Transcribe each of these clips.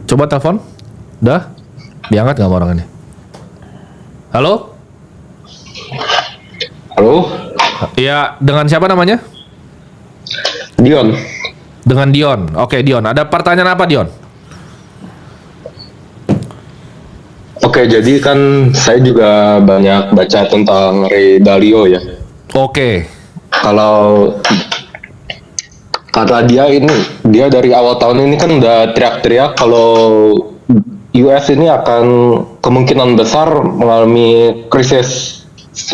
Coba telepon. Udah? Diangkat nggak orang ini? Halo? Halo, Iya, dengan siapa namanya? Dion. Dengan Dion. Oke, Dion. Ada pertanyaan apa, Dion? Oke, jadi kan saya juga banyak baca tentang Ray Dalio ya. Oke. Kalau kata dia dari awal tahun ini kan udah teriak-teriak kalau US ini akan kemungkinan besar mengalami krisis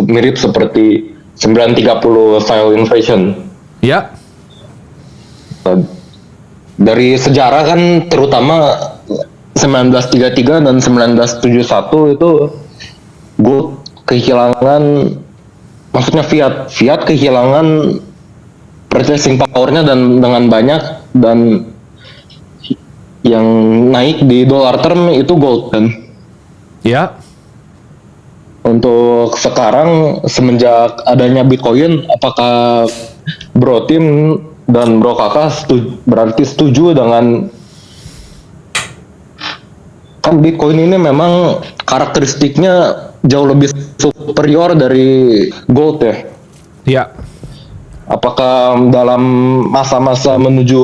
mirip seperti 930 style inflation. Ya. Dari sejarah kan terutama 1933 dan 1971 itu gold kehilangan, maksudnya fiat kehilangan purchasing powernya dan dengan banyak, dan yang naik di dollar term itu gold kan. Ya. Untuk sekarang semenjak adanya Bitcoin, apakah Bro Tim dan Bro Kakak berarti setuju dengan kan Bitcoin ini memang karakteristiknya jauh lebih superior dari gold ya? Ya. Apakah dalam masa-masa menuju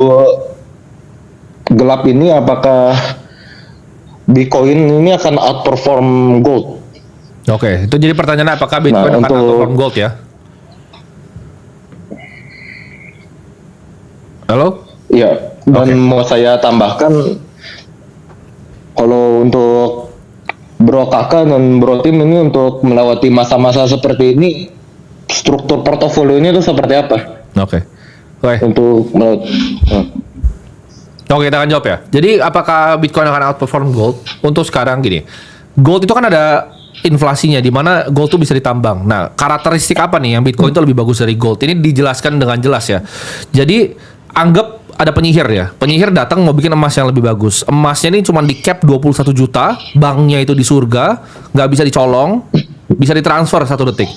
gelap ini, apakah Bitcoin ini akan outperform gold? Oke, itu jadi pertanyaan apakah Bitcoin akan outperform gold ya? Halo? Iya, dan mau saya tambahkan, kalau untuk Bro Kakak dan Bro Tim ini untuk melewati masa-masa seperti ini, struktur portofolio ini tuh seperti apa? Oke. Untuk Oke, kita akan jawab ya. Jadi apakah Bitcoin akan outperform gold? Untuk sekarang gini, gold itu kan ada inflasinya di mana gold itu bisa ditambang. Nah, karakteristik apa nih yang Bitcoin itu lebih bagus dari gold? Ini dijelaskan dengan jelas ya. Jadi anggap ada penyihir ya. Penyihir datang mau bikin emas yang lebih bagus. Emasnya ini cuma di cap 21 juta, banknya itu di surga, nggak bisa dicolong, bisa ditransfer 1 detik.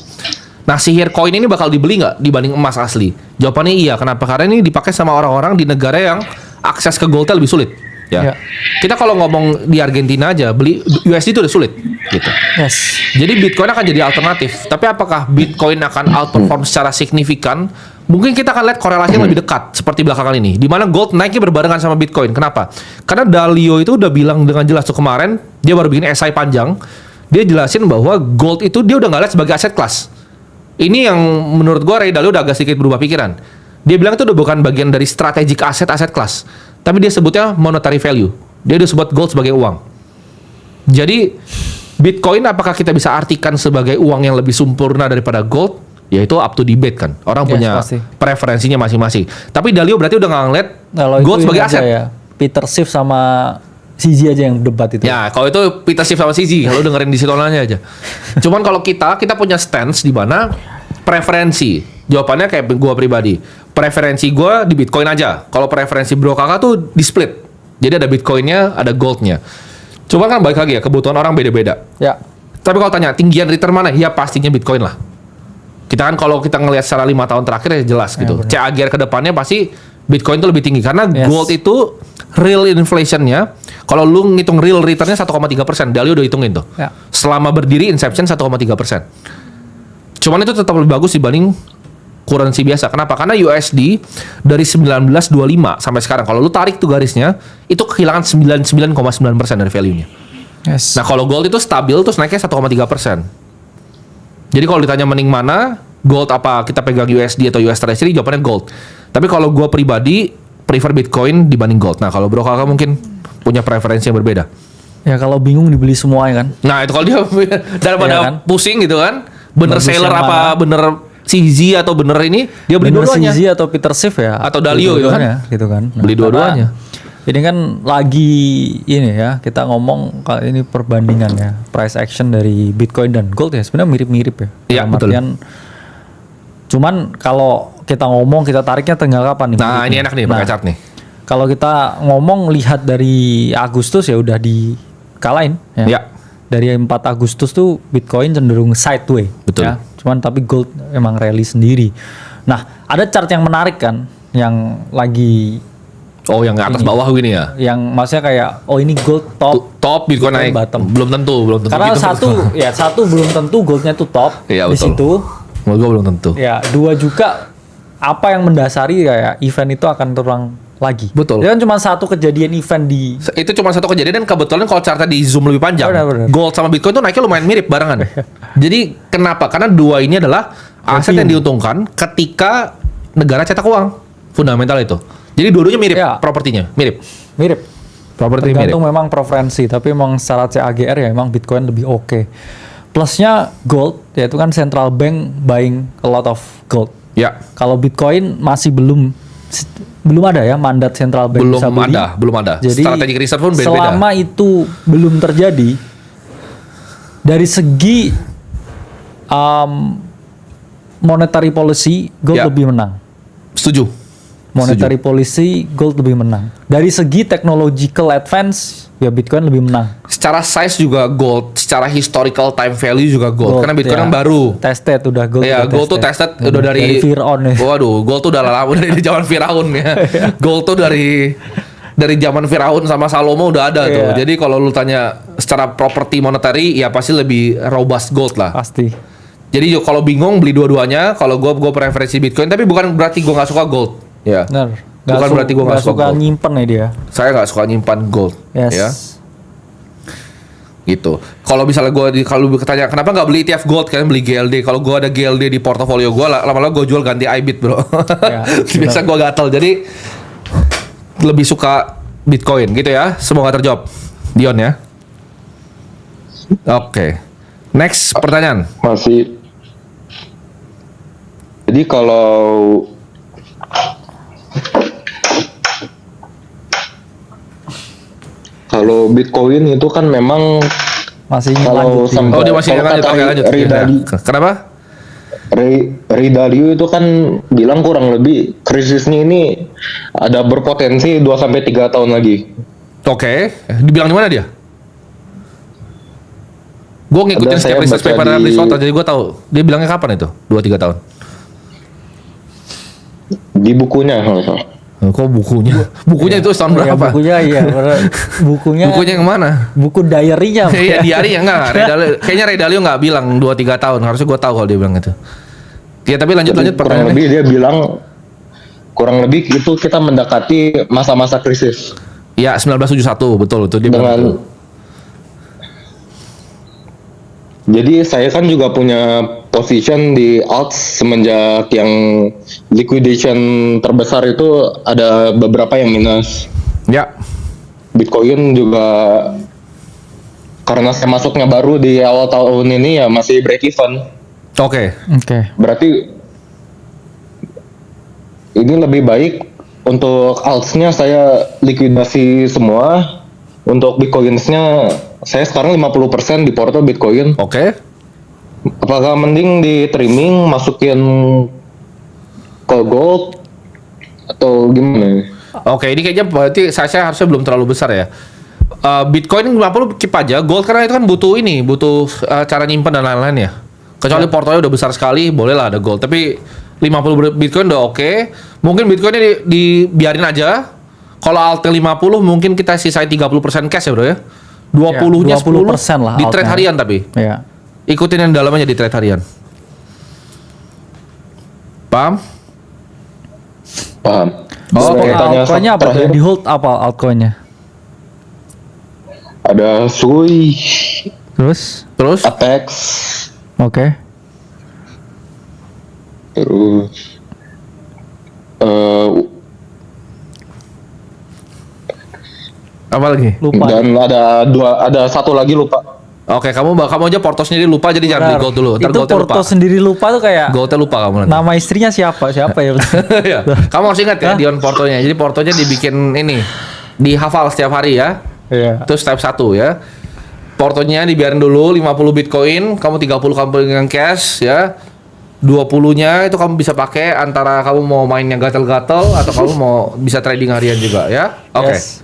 Nah, sihir koin ini bakal dibeli nggak dibanding emas asli? Jawabannya iya. Kenapa? Karena ini dipakai sama orang-orang di negara yang akses ke goldnya lebih sulit. Ya. Kita kalau ngomong di Argentina aja beli USD itu udah sulit gitu. Yes. Jadi Bitcoin akan jadi alternatif. Tapi apakah Bitcoin akan outperform secara signifikan? Mungkin kita akan lihat korelasi yang lebih dekat seperti belakangan ini, di mana gold naiknya berbarengan sama Bitcoin. Kenapa? Karena Dalio itu udah bilang dengan jelas tuh kemarin, dia baru bikin esai panjang. Dia jelasin bahwa gold itu dia udah nggak lihat sebagai aset kelas. Ini yang menurut gua Ray Dalio udah agak sedikit berubah pikiran. Dia bilang itu udah bukan bagian dari strategic aset kelas, tapi dia sebutnya monetary value. Dia udah sebut gold sebagai uang. Jadi Bitcoin apakah kita bisa artikan sebagai uang yang lebih sempurna daripada gold? Ya itu up to debate kan. Orang punya pasti. preferensinya masing-masing. Tapi Dalio berarti udah nggak ngeliat gold sebagai aset. Ya. Peter Schiff sama CZ aja yang debat itu. Ya, kalau itu Peter Schiff sama CZ, kalau dengerin di situ aja. Cuman kalau kita punya stance di mana preferensi. Jawabannya kayak gua pribadi. Preferensi gua di Bitcoin aja. Kalau preferensi Bro Kakak tuh di split. Jadi ada Bitcoinnya, ada goldnya. Cuma kan balik lagi ya, kebutuhan orang beda-beda. Ya. Tapi kalau tanya tinggian return mana? Ya pastinya Bitcoin lah. Kita kan kalau kita ngelihat secara 5 tahun terakhir ya jelas gitu. CAGR ke depannya pasti Bitcoin itu lebih tinggi karena gold itu real inflation-nya. Kalau lu ngitung real return-nya 1,3%, Dalio udah hitungin tuh. Ya. Selama berdiri inception 1,3%. Cuman itu tetap lebih bagus dibanding currency biasa. Kenapa? Karena USD dari 1925 sampai sekarang kalau lu tarik tuh garisnya, itu kehilangan 99,9% dari value-nya. Yes. Nah, kalau gold itu stabil terus naiknya 1,3%. Jadi kalau ditanya mending mana, gold apa kita pegang USD atau US Treasury, jawabannya gold. Tapi kalau gue pribadi prefer Bitcoin dibanding gold. Nah, kalau Bro Kakak mungkin punya preferensi yang berbeda. Ya kalau bingung dibeli semuanya kan. Nah, itu kalau dia daripada Iya kan? Pusing gitu kan. Bener Bagus seller yang apa mana? bener CZ atau bener ini, dia beli Bener dua-duanya. CZ atau Peter Schiff ya. Atau Dalio gitu kan. Gitu kan. Nah, Beli dua-duanya. Ini kan lagi ini ya, kita ngomong kalau ini perbandingan ya, price action dari Bitcoin dan gold ya sebenarnya mirip-mirip ya. Iya, Dalam betul. artian, cuman kalau kita ngomong kita tariknya tanggal kapan nih? Nah, ini enak nih pakai chart nih. Kalau kita ngomong lihat dari Agustus ya udah dikalahin ya. Ya. Dari 4 Agustus tuh Bitcoin cenderung sideway. Betul. Ya. Cuman tapi gold emang rally sendiri. Nah, ada chart yang menarik kan yang lagi Oh, yang atas bawah gini ya. Yang maksudnya kayak oh ini gold top, Top Bitcoin naik. bottom. Belum tentu. Karena Gitu. satu belum tentu goldnya tuh top Iya, di betul. situ. Menurut gue belum tentu. Ya, dua juga apa yang mendasari kayak event itu akan terulang lagi. Betul. Dia kan cuma satu kejadian event di Itu cuma satu kejadian dan kebetulan kalau chartnya di zoom lebih panjang, Benar. gold sama Bitcoin tuh naiknya lumayan mirip barengan. Jadi kenapa? Karena dua ini adalah aset yang diuntungkan ketika negara cetak uang, fundamental itu. Jadi dua-duanya mirip Ya. propertinya, mirip. mirip. Properti mirip. Tergantung memang preferensi, tapi memang secara CAGR ya memang Bitcoin lebih oke. Plusnya gold, yaitu kan central bank buying a lot of gold. Ya, Kalau Bitcoin masih belum ada ya mandat central bank belum bisa beli. belum ada. Jadi Strategic reserve pun beda-beda. selama itu belum terjadi, dari segi monetary policy gold Ya. lebih menang. Setuju. Monetary policy gold lebih menang. Dari segi technological advance ya Bitcoin lebih menang. Secara size juga gold, secara historical time value juga gold. Karena Bitcoin ya. kan baru. Tested udah gold. Ya, udah gold tuh tested udah dari Firaun ya. Waduh, gold tuh udah lama dari zaman Firaun ya. Gold tuh dari zaman Firaun sama Salomo udah ada tuh. Iya. Jadi kalau lu tanya secara properti monetary ya pasti lebih robust gold lah. Pasti. Jadi kalau bingung beli dua-duanya, kalau gue preferensi Bitcoin, tapi bukan berarti gue nggak suka gold. Ya. Benar. Bukan berarti gue nggak suka gold. nyimpen ya dia. Saya nggak suka nyimpan gold. Yes. Ya. Gitu. Kalau misalnya kalau ketanya kenapa nggak beli ETF gold, kalian beli GLD. Kalau gue ada GLD di portofolio gue, lama-lama gue jual ganti IBIT bro. Ya, Biasa gue gatel. Jadi lebih suka Bitcoin gitu ya. Semoga terjawab, Dion ya. Oke. Next pertanyaan. Masih. Jadi kalau Bitcoin itu kan memang Masih kalau lanjut. sampai Oh dia masih kalau lanjut. kata Oke lanjut. Ray Ya. Dalio, Kenapa? Ray Dalio itu kan bilang kurang lebih krisisnya ini ada berpotensi 2 sampai 3 tahun lagi. Oke. Dibilang di mana dia? Gue ngikutin Ada, setiap saya research baca paper di- Aristotle, jadi gue tahu. Dia bilangnya kapan itu? 2-3 tahun. Di bukunya kalau nggak salah. Kok bukunya? Bukunya itu tahun Ya, berapa? bukunya iya. Bukunya Bukunya yang mana? buku diary-nya. Iya diary ya enggak. Kayaknya Ray Dalio nggak bilang 2-3 tahun. Harusnya gue tahu kalau dia bilang itu. Ya tapi lanjut Kurang pertanyaannya. lebih dia bilang kurang lebih itu kita mendekati masa-masa krisis Iya 1971 betul itu dia bilang itu. dengan. Jadi saya kan juga punya position di alts semenjak yang liquidation terbesar itu ada beberapa yang minus. Ya. Bitcoin juga karena saya masuknya baru di awal tahun ini ya masih break even. Oke. Oke. Berarti ini lebih baik untuk altsnya saya likuidasi semua. Untuk bitcoinsnya saya sekarang 50% di porto Bitcoin. Oke. Apakah mending di trimming masukin ke gold atau gimana? Oke, ini kayaknya berarti saya harusnya belum terlalu besar ya. Bitcoin 50 keep aja, gold karena itu kan butuh cara nyimpan dan lain-lain ya. Kecuali portonya udah besar sekali, bolehlah ada gold. Tapi 50 Bitcoin udah oke. Mungkin Bitcoinnya dibiarin aja. Kalau alt 50 mungkin kita sisain 30% cash ya bro ya. 20-nya 20% lah di trade altnya. harian tapi. Ya. Ikutin yang dalamnya di trade harian. Paham? Paham. Oh, Saya oke. tanya Altcoinnya apa? terakhir, Di hold apa altcoinnya? ada Sui, Terus? Terus? Apex, Oke. terus Apa lagi? Lupa. dan ada satu lagi lupa. Oke, kamu aja porto sendiri lupa jadi jangan beli Benar. gold dulu. Ntar Itu goldnya lupa. porto sendiri lupa tuh kayak Goldnya lupa kamu nanti. nama istrinya siapa? Siapa ya? Iya. Kamu harus ingat ya Dion portonya. Jadi portonya dibikin ini, dihafal setiap hari ya. Iya. Itu step 1 ya. Portonya dibiarin dulu 50 Bitcoin, kamu 30 kamu pegang cash ya. 20-nya itu kamu bisa pakai antara kamu mau main yang gatel-gatel atau kamu mau bisa trading harian juga ya. Oke. Yes.